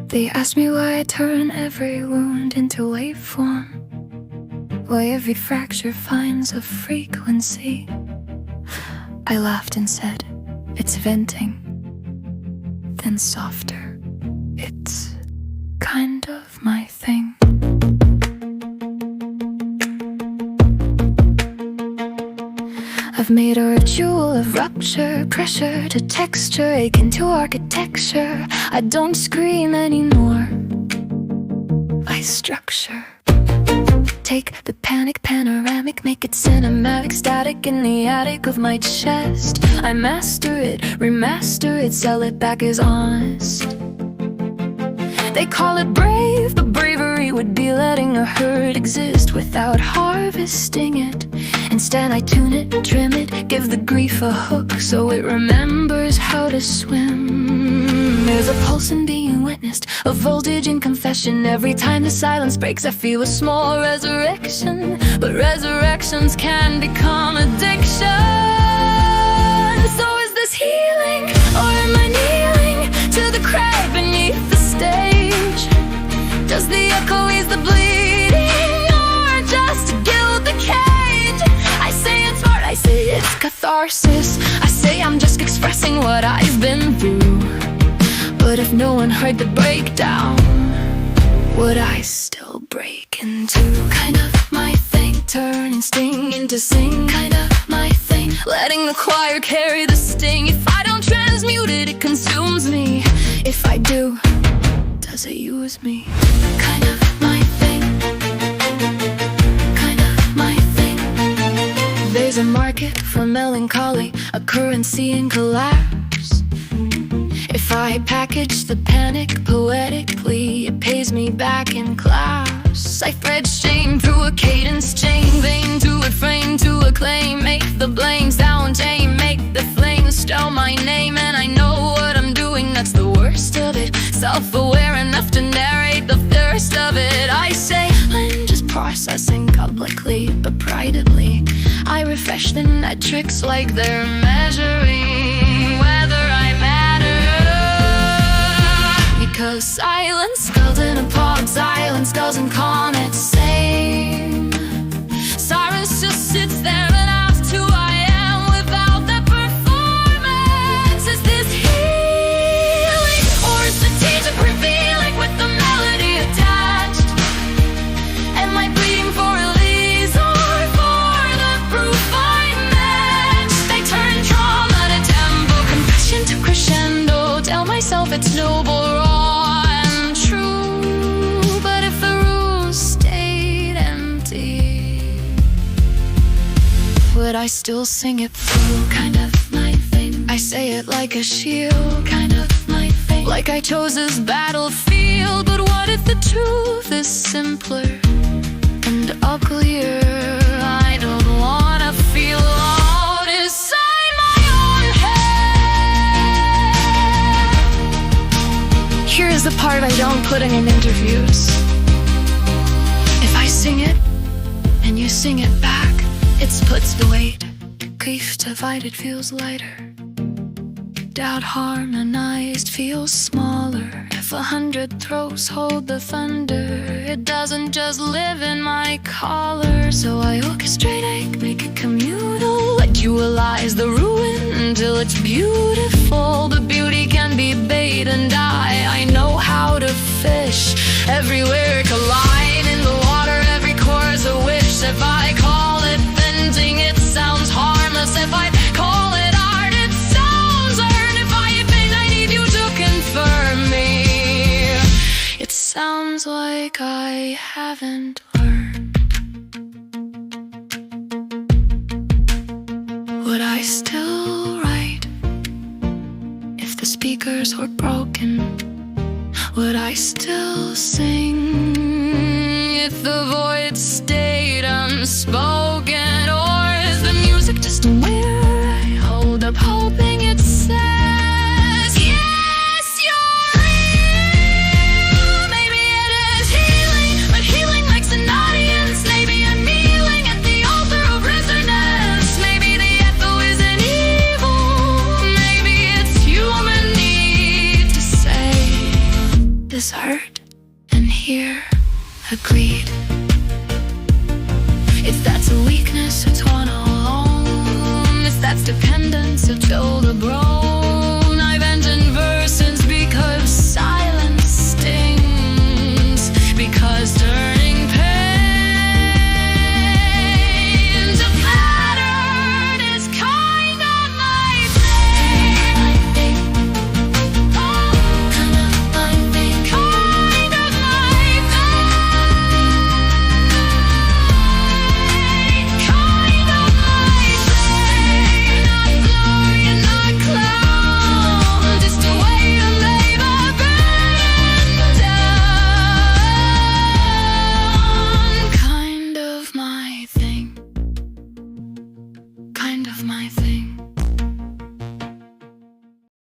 They asked me why I turn every wound into waveform, why every fracture finds a frequency. I laughed and said, it's venting. Then softer, it's kind of my thing. I've made a ritual of rupture, pressure to texture, akin to architecture. I don't scream anymore, I structure. Take the panic panoramic, make it cinematic, static in the attic of my chest. I master it, remaster it, sell it back as honest. They call it brave, but bravery would be letting a herd exist without harvesting it. Instead I tune it, trim it, give the grief a hook so it remembers how to swim. There's a pulse in being witnessed, a voltage in confession. Every time the silence breaks I feel a small resurrection. But resurrections can become addiction. So is this healing, or am I kneeling to the crack beneath the stage? Does the echo ease the bleeding, or just gild the cage? I say it's art, I say it's catharsis, I say I'm just expressing what I've been through. But if no one heard the breakdown, would I still break into? Kind of my thing, turning sting into sing. Kind of my thing, letting the choir carry the sting. If I don't transmute it, it consumes me. If I do, does it use me? Kind of my thing, kind of my thing. There's a market for melancholy, a currency in collapse. If I package the panic poetically, it pays me back in class. I thread shame through a cadence chain, vein to a frame to acclaim. Make the blame sound tame, make the flames spell my name. And I know what I'm doing, that's the worst of it. Self-aware enough to narrate the thirst of it. I say, I'm just processing publicly, but privately I refresh the metrics like they're measuring whether I matter. Because silence skulls in a pod, silence skulls and comets same. Silence just sits there and asks who I am without the performance. Is this healing, or is the teacher revealing with the melody attached? Am I bleeding for release or for the proof I match? They turn trauma to tempo, confession to crescendo. Tell myself it's noble, raw and true. But if the room stayed empty, would I still sing it through? Kind of my thing, I say it like a shield. Kind of my thing, like I chose this battlefield. But what if the truth is simpler and uglier? I don't wanna feel alone inside my own head. Here's the part I don't put in interviews. If I sing it and you sing it back, it splits the weight. Grief divided feels lighter. Doubt harmonized feels smaller. If 100 throats hold the thunder, it doesn't just live in my collar. So I orchestrate, make it communal, dualize the ruin until it's beautiful. The beauty can be bait and I know how to fish. Everywhere collide in the water, every core's a wish. If I call it venting, it sounds harmless. If I call it art, it sounds earned. If I think I need you to confirm me, it sounds like I haven't learned. Would I still write if the speakers were broken? Would I still sing if the void stayed unspoken? Or is the music just a mirror I hold up hoping it says, yes, you're real? Maybe it is healing, but healing likes an audience. Maybe I'm kneeling at the altar of resonance. Maybe the echo isn't evil, agree.